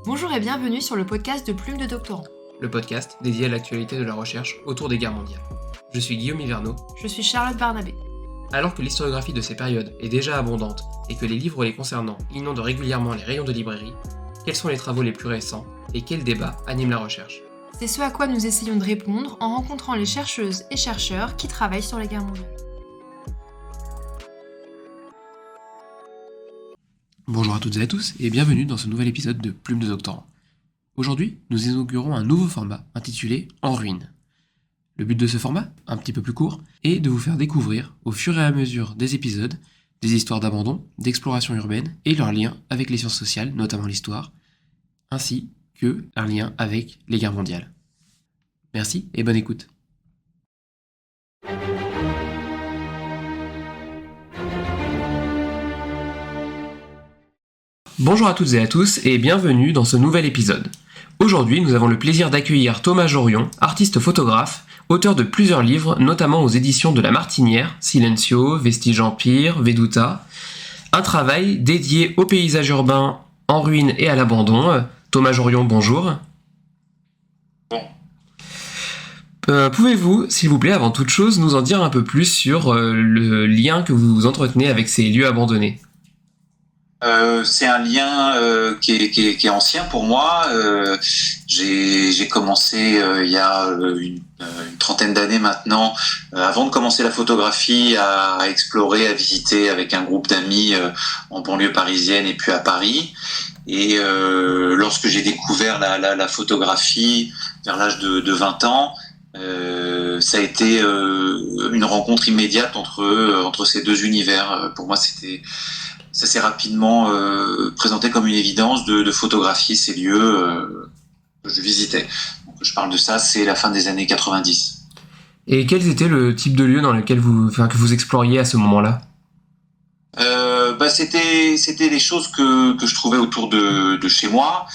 Bonjour et bienvenue sur le podcast de Plume de Doctorant. Le podcast dédié à l'actualité de la recherche autour des guerres mondiales. Je suis Guillaume Hiverneau. Je suis Charlotte Barnabé. Alors que l'historiographie de ces périodes est déjà abondante et que les livres les concernant inondent régulièrement les rayons de librairie, quels sont les travaux les plus récents et quels débats animent la recherche ? C'est ce à quoi nous essayons de répondre en rencontrant les chercheuses et chercheurs qui travaillent sur les guerres mondiales. Bonjour à toutes et à tous et bienvenue dans ce nouvel épisode de Plume de Doctorant. Aujourd'hui, nous inaugurons un nouveau format intitulé En ruine. Le but de ce format, un petit peu plus court, est de vous faire découvrir, au fur et à mesure des épisodes, des histoires d'abandon, d'exploration urbaine et leurs liens avec les sciences sociales, notamment l'histoire, ainsi que leurs liens avec les guerres mondiales. Merci et bonne écoute. Bonjour à toutes et à tous et bienvenue dans ce nouvel épisode. Aujourd'hui, nous avons le plaisir d'accueillir Thomas Jorion, artiste photographe, auteur de plusieurs livres, notamment aux éditions de La Martinière, Silencio, Vestiges Empire, Veduta. Un travail dédié au paysage urbain en ruine et à l'abandon. Thomas Jorion, bonjour. Pouvez-vous, s'il vous plaît, avant toute chose, nous en dire un peu plus sur le lien que vous entretenez avec ces lieux abandonnés ? C'est un lien qui est ancien pour moi. J'ai commencé il y a une trentaine d'années maintenant, avant de commencer la photographie, à explorer, à visiter avec un groupe d'amis en banlieue parisienne et puis à Paris. Et lorsque j'ai découvert la photographie vers l'âge de 20 ans, ça a été une rencontre immédiate entre ces deux univers. Pour moi, ça s'est rapidement présenté comme une évidence de photographier ces lieux que je visitais. Donc, je parle de ça, c'est la fin des années 90. Et quels étaient le type de lieux dans lequel que vous exploriez à ce moment-là ? C'était les choses que je trouvais autour de chez moi.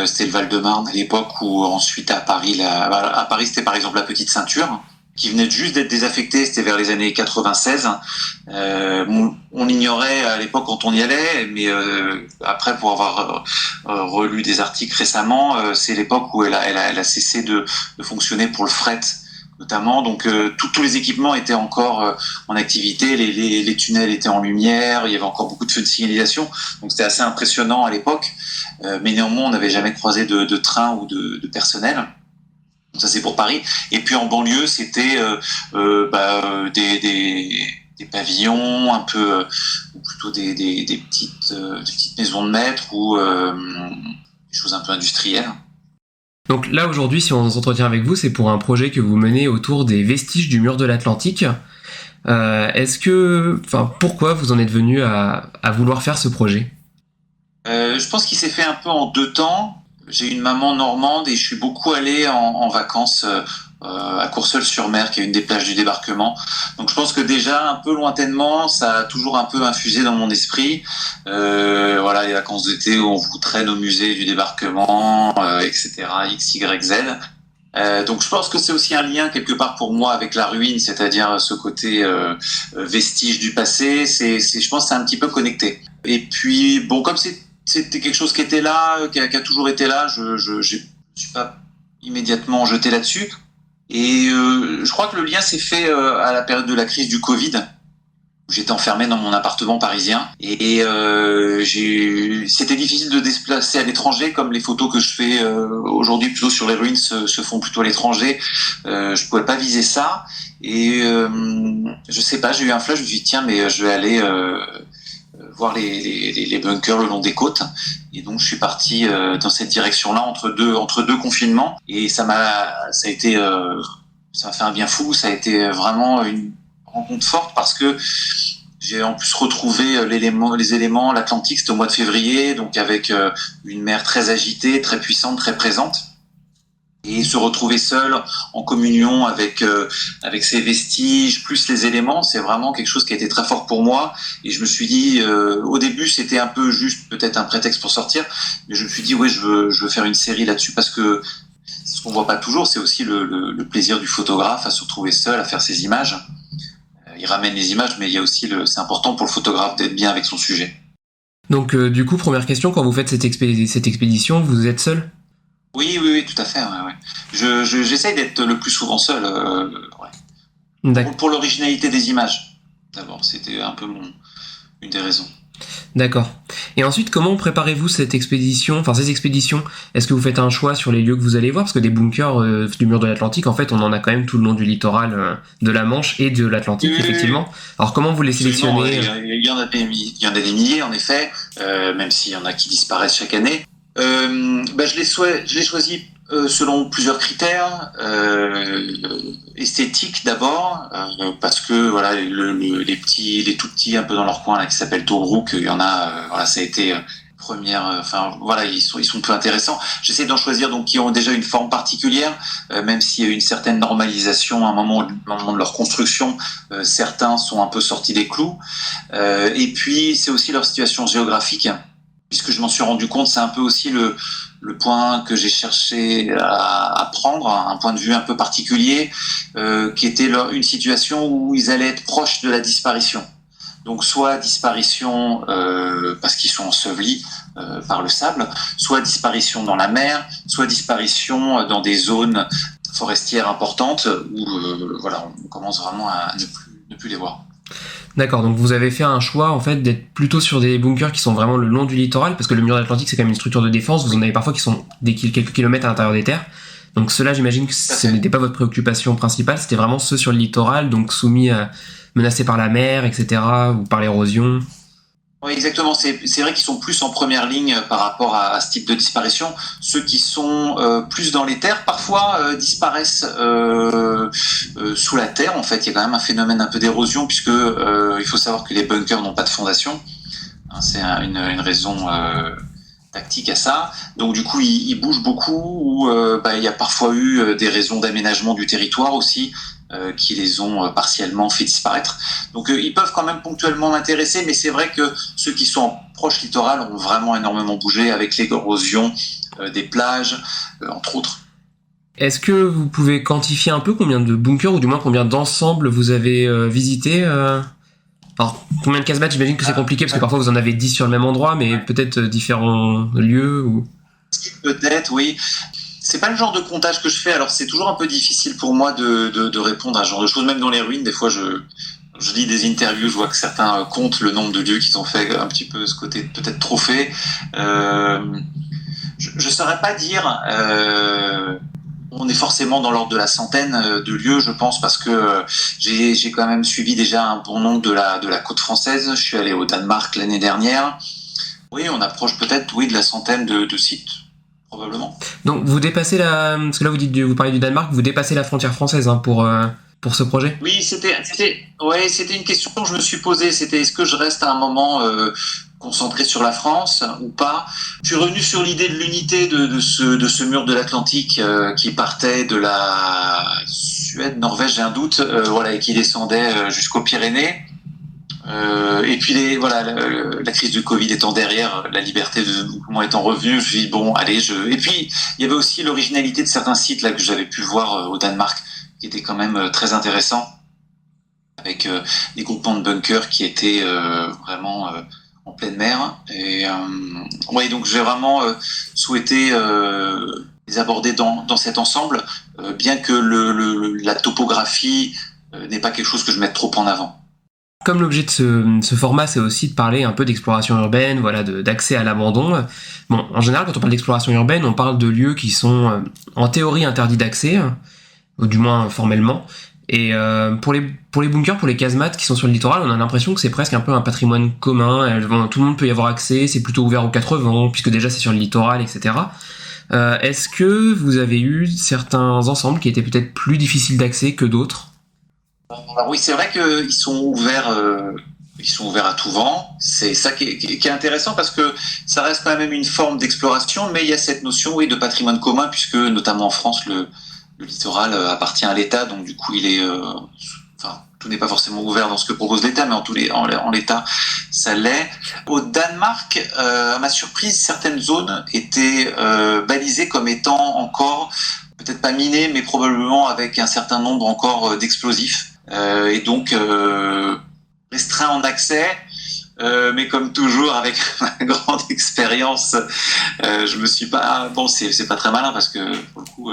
C'était le Val-de-Marne à l'époque, ou ensuite à Paris. À Paris, c'était par exemple la Petite Ceinture, qui venait juste d'être désaffectée. C'était vers les années 96. On ignorait à l'époque quand on y allait, mais après, pour avoir relu des articles récemment, c'est l'époque où elle a cessé de fonctionner pour le fret, notamment. Donc tous les équipements étaient encore en activité, les tunnels étaient en lumière, il y avait encore beaucoup de feux de signalisation, donc c'était assez impressionnant à l'époque, mais néanmoins on n'avait jamais croisé de train ou de personnel. Donc ça c'est pour Paris. Et puis en banlieue c'était des pavillons un peu, ou plutôt des petites maisons de maître, ou des choses un peu industrielles. Donc là aujourd'hui, si on s'entretient avec vous, c'est pour un projet que vous menez autour des vestiges du mur de l'Atlantique. Pourquoi vous en êtes venu à vouloir faire ce projet ? Je pense qu'il s'est fait un peu en deux temps. J'ai une maman normande et je suis beaucoup allé en vacances à Courseulles-sur-Mer, qui est une des plages du débarquement. Donc je pense que déjà, un peu lointainement, ça a toujours un peu infusé dans mon esprit. Les vacances d'été où on vous traîne au musée du débarquement, etc., X, Y, Z. Donc je pense que c'est aussi un lien quelque part pour moi avec la ruine, c'est-à-dire ce côté vestige du passé. Je pense que c'est un petit peu connecté. Et puis, bon, comme c'était quelque chose qui était là, qui a toujours été là, je suis pas immédiatement jeté là-dessus. Et je crois que le lien s'est fait à la période de la crise du Covid, où j'étais enfermé dans mon appartement parisien. Et c'était difficile de déplacer à l'étranger, comme les photos que je fais aujourd'hui plutôt sur les ruines se font plutôt à l'étranger. Je pouvais pas viser ça. Et je sais pas, j'ai eu un flash, je me suis dit tiens, mais je vais aller voir les bunkers le long des côtes. Et donc je suis parti dans cette direction-là entre deux confinements, et ça m'a fait un bien fou. Ça a été vraiment une rencontre forte, parce que j'ai en plus retrouvé les éléments. L'Atlantique, c'était au mois de février, donc avec une mer très agitée, très puissante, très présente. Et se retrouver seul en communion avec ces vestiges plus les éléments, c'est vraiment quelque chose qui a été très fort pour moi. Et je me suis dit, au début c'était un peu juste peut-être un prétexte pour sortir, mais je me suis dit je veux faire une série là-dessus, parce que ce qu'on voit pas toujours, c'est aussi le plaisir du photographe à se retrouver seul, à faire ses images. Il ramène les images, mais il y a aussi c'est important pour le photographe d'être bien avec son sujet. Donc du coup, première question, quand vous faites cette expédition, vous êtes seul? Oui, tout à fait. Ouais, ouais. J'essaye d'être le plus souvent seul. Ouais. D'ac- Pour l'originalité des images. D'abord, c'était un peu une des raisons. D'accord. Et ensuite, comment préparez-vous ces expéditions? Est-ce que vous faites un choix sur les lieux que vous allez voir? Parce que des bunkers du mur de l'Atlantique, en fait, on en a quand même tout le long du littoral de la Manche et de l'Atlantique, Oui, effectivement. Alors comment vous les absolument. sélectionnez? Il y en a des milliers, en effet, même s'il y en a qui disparaissent chaque année. Je l'ai choisi selon plusieurs critères. Esthétique d'abord, parce que voilà, les tout petits un peu dans leur coin là, qui s'appellent Tobruk, il y en a. Voilà, ça a été première. Enfin voilà, ils sont peu intéressants. J'essaie d'en choisir donc qui ont déjà une forme particulière, même s'il y a eu une certaine normalisation à un moment de leur construction. Certains sont un peu sortis des clous. Et puis c'est aussi leur situation géographique, puisque je m'en suis rendu compte, c'est un peu aussi le point que j'ai cherché à prendre, un point de vue un peu particulier, qui était une situation où ils allaient être proches de la disparition. Donc soit disparition parce qu'ils sont ensevelis par le sable, soit disparition dans la mer, soit disparition dans des zones forestières importantes où voilà, on commence vraiment à ne plus les voir. D'accord, donc vous avez fait un choix en fait d'être plutôt sur des bunkers qui sont vraiment le long du littoral, parce que le mur de l'Atlantique c'est quand même une structure de défense, vous en avez parfois qui sont quelques kilomètres à l'intérieur des terres. Donc ceux-là, j'imagine que ce n'était pas votre préoccupation principale, c'était vraiment ceux sur le littoral, donc soumis à menacés par la mer, etc., ou par l'érosion. Oui, exactement. C'est vrai qu'ils sont plus en première ligne par rapport à ce type de disparition. Ceux qui sont plus dans les terres, parfois disparaissent sous la terre. En fait, il y a quand même un phénomène un peu d'érosion, puisque il faut savoir que les bunkers n'ont pas de fondation. Hein, c'est une raison tactique à ça. Donc du coup, ils bougent beaucoup. Ou il y a parfois eu des raisons d'aménagement du territoire aussi, qui les ont partiellement fait disparaître. Donc ils peuvent quand même ponctuellement m'intéresser, mais c'est vrai que ceux qui sont en proche littoral ont vraiment énormément bougé avec l'érosion des plages, entre autres. Est-ce que vous pouvez quantifier un peu combien de bunkers, ou du moins combien d'ensembles vous avez visité Alors, combien de casemates? J'imagine que c'est compliqué, parce que parfois vous en avez 10 sur le même endroit, mais peut-être différents lieux ou... Peut-être, oui. C'est pas le genre de comptage que je fais, alors c'est toujours un peu difficile pour moi de répondre à ce genre de choses, même dans les ruines. Des fois, je lis des interviews, je vois que certains comptent le nombre de lieux qu'ils ont fait, un petit peu ce côté peut-être trophée. Je saurais pas dire. On est forcément dans l'ordre de la centaine de lieux, je pense, parce que j'ai quand même suivi déjà un bon nombre de la côte française. Je suis allé au Danemark l'année dernière. Oui, on approche peut-être, oui, de la centaine de sites, probablement. Donc vous dépassez parce que là vous parlez du Danemark, vous dépassez la frontière française hein, pour ce projet? Oui, c'était une question que je me suis posée. C'était est-ce que je reste à un moment concentré sur la France ou pas? Je suis revenu sur l'idée de l'unité de ce mur de l'Atlantique qui partait de la Suède, Norvège, j'ai un doute, voilà, et qui descendait jusqu'aux Pyrénées. Et puis la crise du Covid étant derrière, la liberté de mouvement étant revenue, je me suis dit bon, allez, et puis il y avait aussi l'originalité de certains sites là que j'avais pu voir au Danemark, qui étaient quand même très intéressants, avec des groupements de bunkers qui étaient vraiment en pleine mer. Et ouais, donc j'ai vraiment souhaité les aborder dans cet ensemble, bien que la topographie n'est pas quelque chose que je mette trop en avant. Comme l'objet de ce format, c'est aussi de parler un peu d'exploration urbaine, voilà, d'accès à l'abandon. Bon, en général, quand on parle d'exploration urbaine, on parle de lieux qui sont en théorie interdits d'accès, ou du moins formellement. Et pour les bunkers, pour les casemates qui sont sur le littoral, on a l'impression que c'est presque un peu un patrimoine commun. Tout le monde peut y avoir accès, c'est plutôt ouvert aux 4 vents, puisque déjà c'est sur le littoral, etc. Est-ce que vous avez eu certains ensembles qui étaient peut-être plus difficiles d'accès que d'autres? Alors oui, c'est vrai qu'ils sont ouverts. Ils sont ouverts à tout vent. C'est ça qui est intéressant, parce que ça reste quand même une forme d'exploration, mais il y a cette notion, oui, de patrimoine commun, puisque notamment en France, le littoral appartient à l'État, donc du coup, il est, tout n'est pas forcément ouvert dans ce que propose l'État, mais en l'État, ça l'est. Au Danemark, à ma surprise, certaines zones étaient balisées comme étant encore, peut-être pas minées, mais probablement avec un certain nombre encore d'explosifs, et donc restreint en accès. mais comme toujours, avec ma grande expérience, je me suis pas... Bon, c'est pas très malin parce que, pour le coup...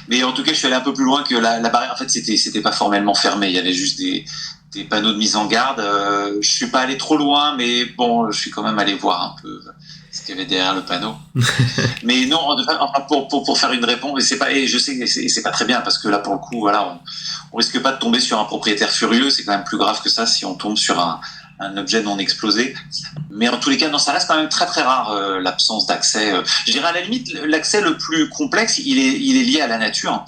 Mais en tout cas, je suis allé un peu plus loin que la barrière. En fait, c'était pas formellement fermé. Il y avait juste des panneaux de mise en garde. Je suis pas allé trop loin, mais bon, je suis quand même allé voir un peu ce qu'il y avait derrière le panneau. Mais non, enfin, pour faire une réponse, et je sais que c'est pas très bien parce que là, pour le coup, voilà, on risque pas de tomber sur un propriétaire furieux. C'est quand même plus grave que ça si on tombe sur un objet non explosé. Mais en tous les cas, non, ça reste quand même très très rare, l'absence d'accès. Je dirais à la limite, l'accès le plus complexe, il est lié à la nature.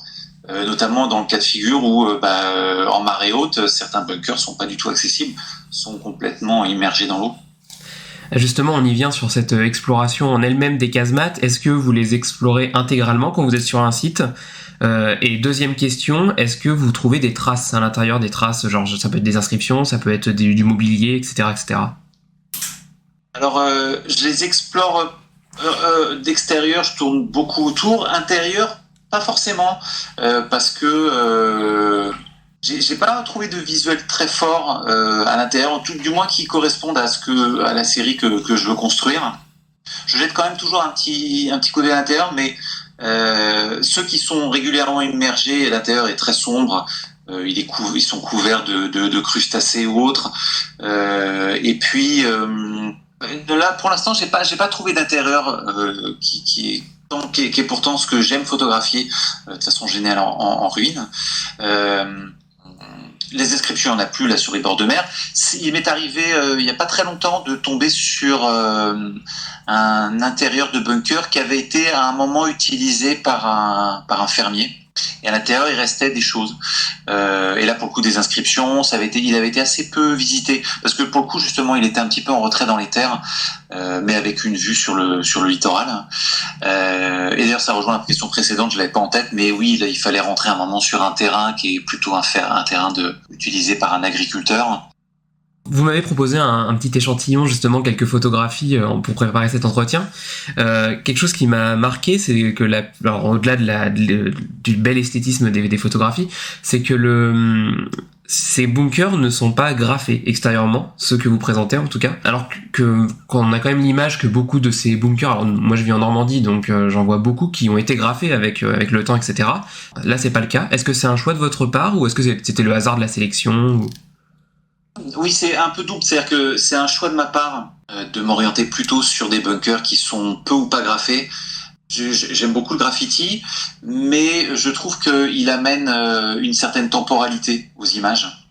Notamment dans le cas de figure où en marée haute, certains bunkers sont pas du tout accessibles, sont complètement immergés dans l'eau. Justement, on y vient sur cette exploration en elle-même des casemates. Est-ce que vous les explorez intégralement quand vous êtes sur un site ? Et deuxième question, est-ce que vous trouvez des traces à l'intérieur, des traces, genre ça peut être des inscriptions, ça peut être du mobilier, etc., etc. Alors, je les explore d'extérieur, je tourne beaucoup autour. Intérieur, pas forcément, parce que j'ai pas trouvé de visuel très fort à l'intérieur, du moins qui corresponde à la série que je veux construire. Je jette quand même toujours un petit coup d'œil à l'intérieur, mais ceux qui sont régulièrement immergés, l'intérieur est très sombre. Ils sont couverts de crustacés ou autres. Et puis là, pour l'instant, j'ai pas trouvé d'intérieur qui est pourtant ce que j'aime photographier de façon générale en ruine. Les inscriptions, il n'y en a plus là sur les bords de mer. Il m'est arrivé il n'y a pas très longtemps de tomber sur un intérieur de bunker qui avait été à un moment utilisé par un fermier. Et à l'intérieur, il restait des choses. Et là, pour le coup, des inscriptions, il avait été assez peu visité. Parce que pour le coup, justement, il était un petit peu en retrait dans les terres, mais avec une vue sur le littoral. Et d'ailleurs, ça rejoint la question précédente, je l'avais pas en tête, mais oui, là, il fallait rentrer un moment sur un terrain qui est plutôt un terrain utilisé par un agriculteur. Vous m'avez proposé un petit échantillon, justement, quelques photographies pour préparer cet entretien. Quelque chose qui m'a marqué, c'est que alors, au-delà du bel esthétisme des photographies, c'est que ces bunkers ne sont pas graffés extérieurement, ceux que vous présentez en tout cas. Alors qu'on a quand même l'image que beaucoup de ces bunkers, alors moi je vis en Normandie, donc j'en vois beaucoup qui ont été graffés avec le temps, etc. Là c'est pas le cas. Est-ce que c'est un choix de votre part ou est-ce que c'était le hasard de la sélection ou... Oui, c'est un peu double, c'est-à-dire que c'est un choix de ma part de m'orienter plutôt sur des bunkers qui sont peu ou pas graffés. J'aime beaucoup le graffiti, mais je trouve qu'il amène une certaine temporalité aux images.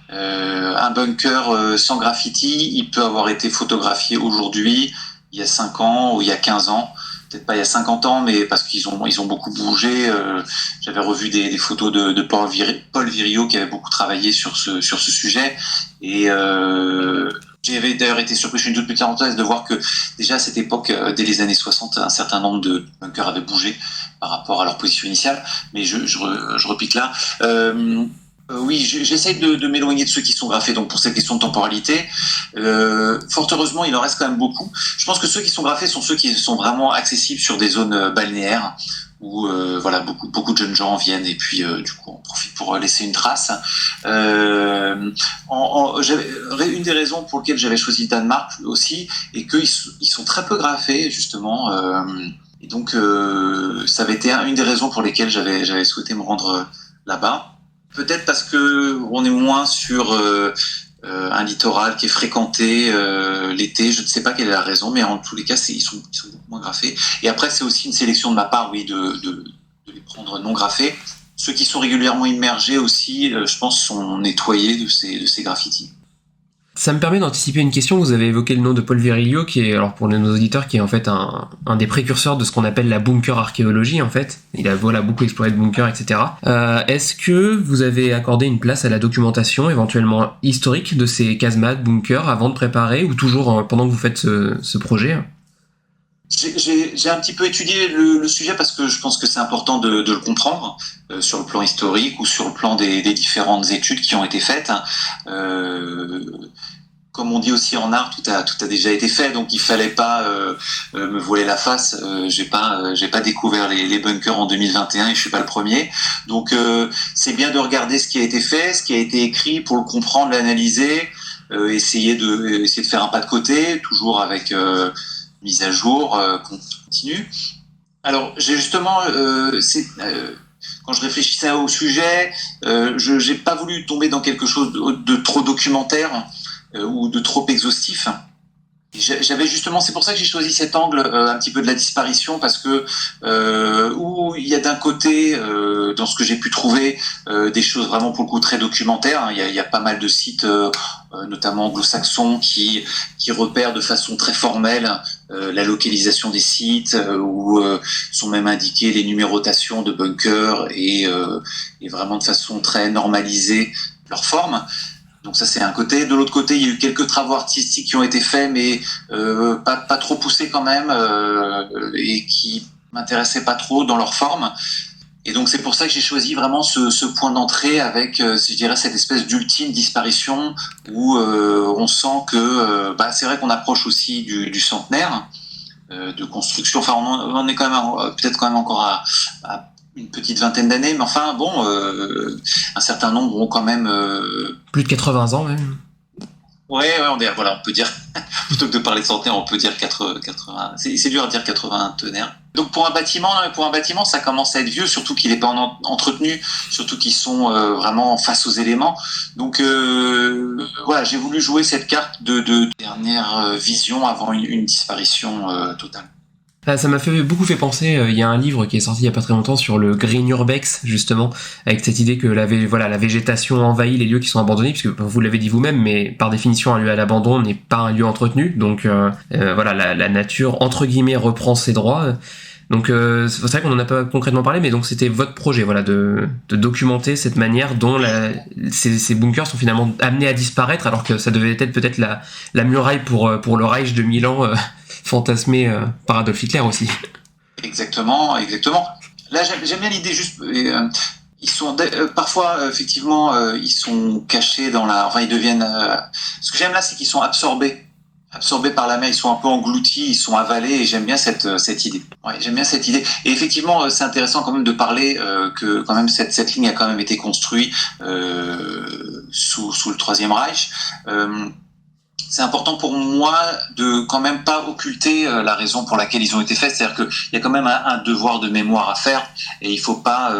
Un bunker sans graffiti, il peut avoir été photographié aujourd'hui, il y a 5 ans ou il y a 15 ans. Peut-être pas il y a 50 ans, mais parce qu'ils ont beaucoup bougé. J'avais revu des photos de Paul Virilio qui avait beaucoup travaillé sur ce sujet. Et j'avais d'ailleurs été surpris, je suis une toute petite parenthèse, de voir que déjà à cette époque, dès les années 60, un certain nombre de bunkers avaient bougé par rapport à leur position initiale. Mais je repique là. Oui, j'essaie de m'éloigner de ceux qui sont graffés, donc pour cette question de temporalité. Fort heureusement, il en reste quand même beaucoup. Je pense que ceux qui sont graffés sont ceux qui sont vraiment accessibles sur des zones balnéaires où voilà, beaucoup de jeunes gens viennent et puis du coup on profite pour laisser une trace. Une des raisons pour lesquelles j'avais choisi le Danemark aussi est qu'ils sont très peu graffés justement. Et donc ça avait été une des raisons pour lesquelles j'avais souhaité me rendre là-bas. Peut-être parce que on est moins sur un littoral qui est fréquenté l'été. Je ne sais pas quelle est la raison, mais en tous les cas, ils sont beaucoup moins graffés. Et après, c'est aussi une sélection de ma part, oui, de les prendre non graffés. Ceux qui sont régulièrement immergés aussi, je pense, sont nettoyés de ces graffitis. Ça me permet d'anticiper une question. Vous avez évoqué le nom de Paul Virilio, qui est, alors pour nos auditeurs, qui est en fait un des précurseurs de ce qu'on appelle la bunker archéologie, en fait. Il a beaucoup exploré de bunkers, etc. Est-ce que vous avez accordé une place à la documentation, éventuellement historique, de ces casemates, bunkers, avant de préparer, ou toujours pendant que vous faites ce projet ? J'ai un petit peu étudié le sujet parce que je pense que c'est important de le comprendre sur le plan historique ou sur le plan des différentes études qui ont été faites. Comme on dit aussi en art, tout a déjà été fait, donc il fallait pas me voiler la face. J'ai pas découvert les bunkers en 2021 et je suis pas le premier. Donc c'est bien de regarder ce qui a été fait, ce qui a été écrit pour le comprendre, l'analyser. essayer de faire un pas de côté, toujours avec mise à jour continue. Alors, j'ai justement, quand je réfléchissais au sujet, j'ai pas voulu tomber dans quelque chose de trop documentaire ou de trop exhaustif. J'avais justement, c'est pour ça que j'ai choisi cet angle un petit peu de la disparition, parce que où il y a d'un côté, dans ce que j'ai pu trouver, des choses vraiment pour le coup très documentaires. Hein. Il y a pas mal de sites, notamment anglo-saxons, qui repèrent de façon très formelle la localisation des sites, où sont même indiquées les numérotations de bunkers et vraiment de façon très normalisée leur forme. Donc ça, c'est un côté. De l'autre côté, il y a eu quelques travaux artistiques qui ont été faits, mais pas trop poussés quand même, et qui m'intéressaient pas trop dans leur forme. Et donc c'est pour ça que j'ai choisi vraiment ce point d'entrée avec, je dirais, cette espèce d'ultime disparition où on sent que c'est vrai qu'on approche aussi du centenaire de construction. Enfin, on est quand même peut-être quand même encore à une petite vingtaine d'années, mais enfin bon, un certain nombre ont quand même Plus de 80 ans même. Ouais, on peut dire plutôt que de parler de centenaire, on peut dire 80. C'est dur à dire 80 tonnerres. Donc pour un bâtiment, ça commence à être vieux, surtout qu'il n'est pas entretenu, surtout qu'ils sont vraiment face aux éléments. Donc j'ai voulu jouer cette carte de dernière vision avant une disparition totale. Ça m'a beaucoup fait penser, il y a un livre qui est sorti il y a pas très longtemps sur le Green Urbex, justement, avec cette idée que la végétation envahit les lieux qui sont abandonnés, puisque vous l'avez dit vous-même, mais par définition un lieu à l'abandon n'est pas un lieu entretenu, donc la nature, entre guillemets, reprend ses droits. Donc c'est vrai qu'on en a pas concrètement parlé, mais donc c'était votre projet, de documenter cette manière dont ces bunkers sont finalement amenés à disparaître, alors que ça devait être peut-être la muraille pour le Reich de Milan, fantasmé par Adolf Hitler aussi. Exactement. Là, j'aime bien l'idée juste. Ils sont parfois effectivement, ils sont cachés ils deviennent. Ce que j'aime là, c'est qu'ils sont absorbés par la mer. Ils sont un peu engloutis, ils sont avalés. Et j'aime bien cette idée. Ouais, j'aime bien cette idée. Et effectivement, c'est intéressant quand même de parler que quand même cette ligne a quand même été construite sous le Troisième Reich. C'est important pour moi de quand même pas occulter la raison pour laquelle ils ont été faits. C'est-à-dire qu'il y a quand même un devoir de mémoire à faire, et il faut pas,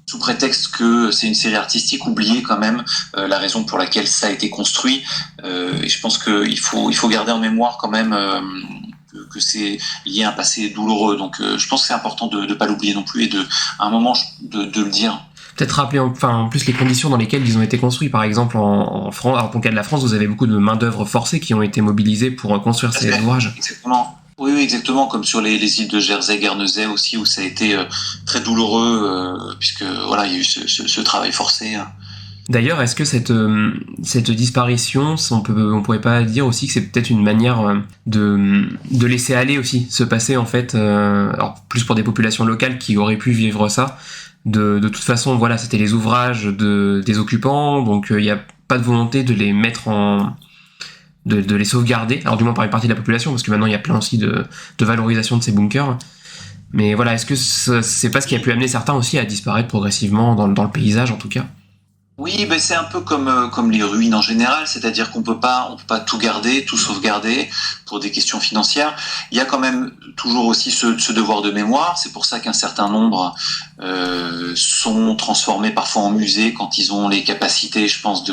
sous prétexte que c'est une série artistique, oublier quand même la raison pour laquelle ça a été construit. Et je pense qu'il faut garder en mémoire quand même que c'est lié à un passé douloureux. Donc je pense que c'est important de pas l'oublier non plus, et à un moment de le dire. Peut-être rappeler en plus les conditions dans lesquelles ils ont été construits. Par exemple, en France, alors pour le cas de la France, vous avez beaucoup de main-d'œuvre forcée qui ont été mobilisées pour construire ces ouvrages. Exactement. Oui, exactement, comme sur les îles de Jersey, Guernesey aussi, où ça a été très douloureux, puisque il y a eu ce travail forcé. D'ailleurs, est-ce que cette disparition, on pourrait pas dire aussi que c'est peut-être une manière de laisser aller aussi, se passer en fait, alors plus pour des populations locales qui auraient pu vivre ça. De toute façon, c'était les ouvrages des occupants, donc il n'y a pas de volonté de les mettre de les sauvegarder, alors du moins par une partie de la population, parce que maintenant il y a plein aussi de valorisation de ces bunkers. Mais est-ce que c'est pas ce qui a pu amener certains aussi à disparaître progressivement dans le paysage en tout cas ? Oui, c'est un peu comme les ruines en général, c'est-à-dire qu'on peut pas tout garder, tout sauvegarder pour des questions financières. Il y a quand même toujours aussi ce devoir de mémoire. C'est pour ça qu'un certain nombre sont transformés parfois en musées quand ils ont les capacités, je pense,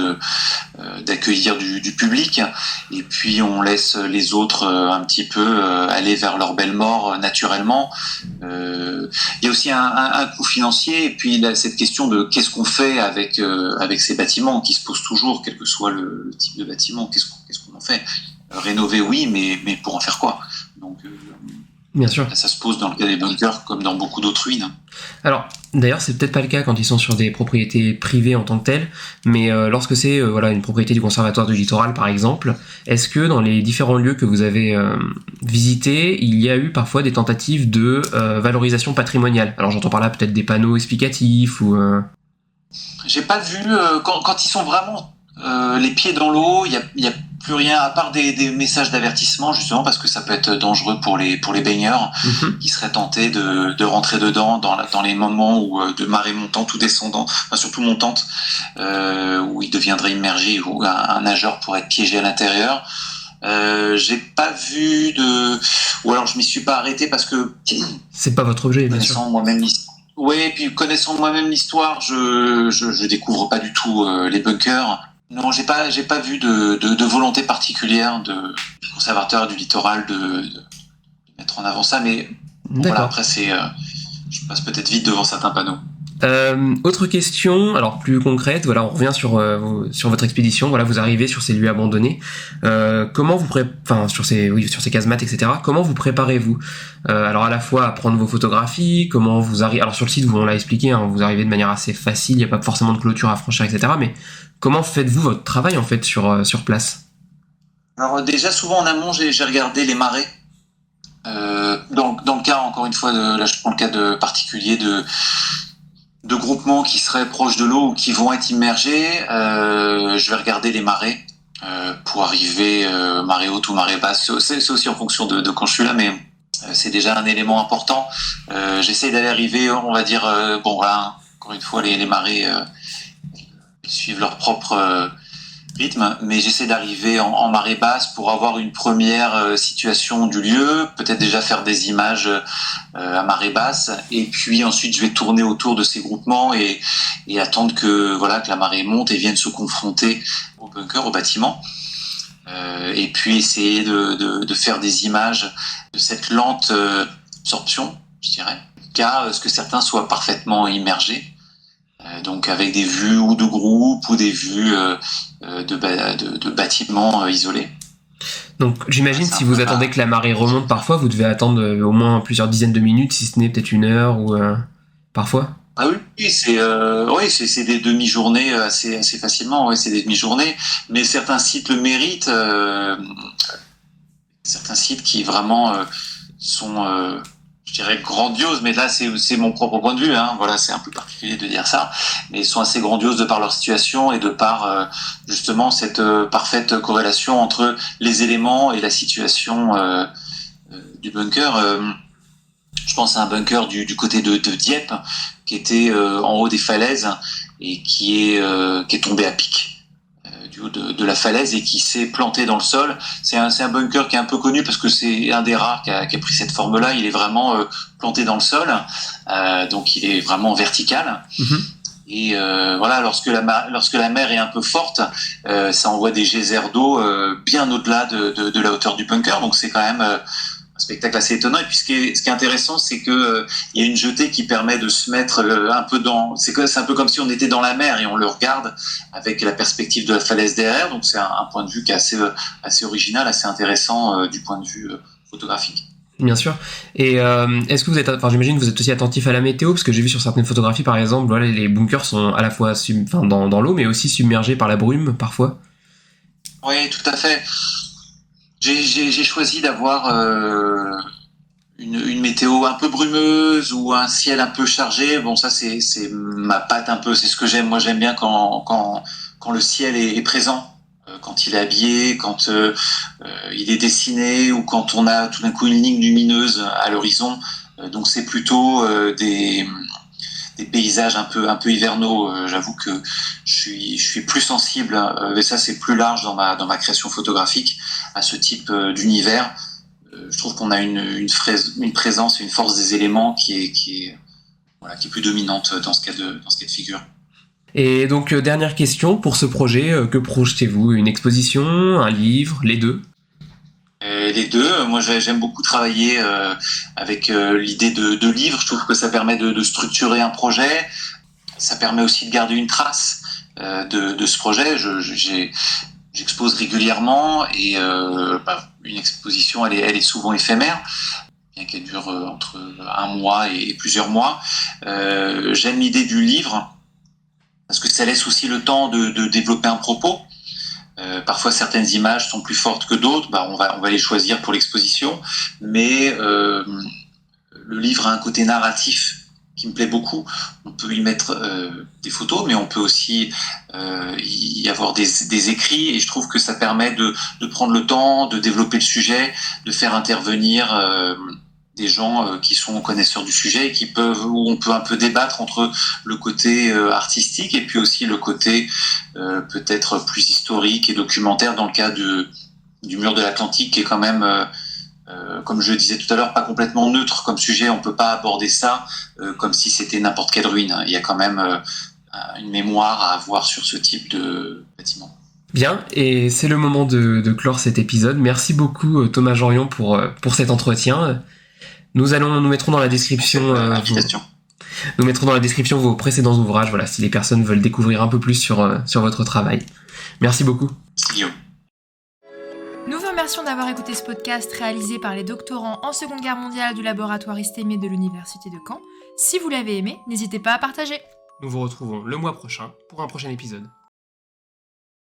d'accueillir du public. Et puis on laisse les autres un petit peu aller vers leur belle mort naturellement. Il y a aussi un coût financier, et puis cette question de qu'est-ce qu'on fait avec ces bâtiments qui se posent toujours, quel que soit le type de bâtiment. Qu'est-ce qu'on en fait ? Rénover, oui, mais pour en faire quoi ? Donc, bien sûr. Ça se pose dans le cas des bunkers comme dans beaucoup d'autres ruines. Alors, d'ailleurs, c'est peut-être pas le cas quand ils sont sur des propriétés privées en tant que telles, mais lorsque c'est une propriété du Conservatoire du Littoral, par exemple, est-ce que dans les différents lieux que vous avez visités, il y a eu parfois des tentatives de valorisation patrimoniale ? Alors, j'entends par là peut-être des panneaux explicatifs ou... J'ai pas vu... quand ils sont vraiment les pieds dans l'eau, il y a plus rien à part des messages d'avertissement, justement parce que ça peut être dangereux pour les baigneurs qui seraient tentés de rentrer dedans dans les moments où de marée montante ou descendante, enfin surtout montante, où ils deviendraient immergés, où un nageur pourrait être piégé à l'intérieur. J'ai pas vu ou alors je m'y suis pas arrêté parce que c'est pas votre objet, bien sûr. connaissant moi-même l'histoire. Oui, puis connaissant moi-même l'histoire, je découvre pas du tout les bunkers. Non, j'ai pas vu de volonté particulière du conservateur du littoral de mettre en avant ça, mais voilà, après je passe peut-être vite devant certains panneaux. Autre question, alors plus concrète, voilà, on revient sur votre expédition. Voilà, vous arrivez sur ces lieux abandonnés. Comment vous sur ces casemates, etc. Comment vous préparez-vous alors à la fois à prendre vos photographies, comment vous arrivez. Alors sur le site, on l'a expliqué, hein, vous arrivez de manière assez facile, il n'y a pas forcément de clôture à franchir, etc. Mais comment faites-vous votre travail en fait sur place? Alors déjà, souvent en amont, j'ai regardé les marées. Dans le cas, encore une fois, là je prends le cas particulier de groupements qui seraient proches de l'eau ou qui vont être immergés, je vais regarder les marées pour arriver marée haute ou marée basse. C'est aussi en fonction de quand je suis là, mais c'est déjà un élément important. J'essaie d'aller arriver, on va dire, voilà, encore une fois, les marées suivent leur propre rythme, mais j'essaie d'arriver en marée basse pour avoir une première situation du lieu, peut-être déjà faire des images à marée basse, et puis ensuite je vais tourner autour de ces groupements et attendre que la marée monte et vienne se confronter au bunker, au bâtiment, et puis essayer de faire des images de cette lente absorption, je dirais, qu'à ce que certains soient parfaitement immergés. Donc avec des vues ou de groupes ou des vues de bâtiments isolés. Donc j'imagine si vous attendez que la marée remonte, parfois vous devez attendre au moins plusieurs dizaines de minutes, si ce n'est peut-être une heure ou parfois. Ah oui, c'est des demi-journées assez facilement. Oui, c'est des demi-journées, mais certains sites le méritent. Certains sites qui vraiment sont je dirais grandioses, mais là c'est mon propre point de vue, hein. Voilà, c'est un peu particulier de dire ça, mais ils sont assez grandioses de par leur situation et de par justement cette parfaite corrélation entre les éléments et la situation du bunker. Je pense à un bunker du côté de Dieppe qui était en haut des falaises et qui est tombé à pic du haut de la falaise et qui s'est planté dans le sol. C'est un bunker qui est un peu connu parce que c'est un des rares qui a pris cette forme-là. Il est vraiment planté dans le sol, donc il est vraiment vertical. Et lorsque la mer est un peu forte, ça envoie des geysers d'eau bien au-delà de la hauteur du bunker. Donc c'est quand même un spectacle assez étonnant. Et puis ce qui est intéressant, c'est que il y a une jetée qui permet de se mettre un peu c'est un peu comme si on était dans la mer et on le regarde avec la perspective de la falaise derrière. Donc c'est un point de vue qui est assez original, assez intéressant du point de vue photographique. Bien sûr. Et est-ce que vous êtes, j'imagine que vous êtes aussi attentif à la météo, parce que j'ai vu sur certaines photographies, par exemple, voilà, les bunkers sont à la fois dans l'eau, mais aussi submergés par la brume parfois. Oui, tout à fait. J'ai choisi d'avoir une météo un peu brumeuse ou un ciel un peu chargé. Bon, ça c'est ma patte un peu, c'est ce que j'aime. Moi, j'aime bien quand le ciel est présent. Quand il est habillé, quand il est dessiné ou quand on a tout d'un coup une ligne lumineuse à l'horizon. Donc c'est plutôt des paysages un peu hivernaux. J'avoue que je suis plus sensible, mais ça c'est plus large dans ma création photographique, à ce type d'univers. Je trouve qu'on a une présence et une force des éléments qui est plus dominante dans ce cas de figure. Et donc, dernière question pour ce projet, que projetez-vous? Une exposition, un livre, les deux? Les deux. Moi, j'aime beaucoup travailler avec l'idée de livre. Je trouve que ça permet de structurer un projet. Ça permet aussi de garder une trace de ce projet. J'expose régulièrement et une exposition, elle est souvent éphémère, bien qu'elle dure entre un mois et plusieurs mois. J'aime l'idée du livre, parce que ça laisse aussi le temps de développer un propos. Parfois certaines images sont plus fortes que d'autres, on va les choisir pour l'exposition, mais le livre a un côté narratif qui me plaît beaucoup. On peut y mettre des photos, mais on peut aussi y avoir des écrits, et je trouve que ça permet de prendre le temps, de développer le sujet, de faire intervenir des gens qui sont connaisseurs du sujet et où on peut un peu débattre entre le côté artistique et puis aussi le côté peut-être plus historique et documentaire dans le cas du mur de l'Atlantique, qui est quand même comme je le disais tout à l'heure, pas complètement neutre comme sujet. On peut pas aborder ça comme si c'était n'importe quelle ruine. Il y a quand même une mémoire à avoir sur ce type de bâtiment. Bien, et c'est le moment de clore cet épisode. Merci beaucoup Thomas Jorion pour cet entretien. Nous mettrons dans la description nous mettrons dans la description vos précédents ouvrages, voilà, si les personnes veulent découvrir un peu plus sur votre travail. Merci beaucoup. Merci Guillaume. Nous vous remercions d'avoir écouté ce podcast réalisé par les doctorants en Seconde Guerre mondiale du laboratoire Istémé de l'Université de Caen. Si vous l'avez aimé, n'hésitez pas à partager. Nous vous retrouvons le mois prochain pour un prochain épisode.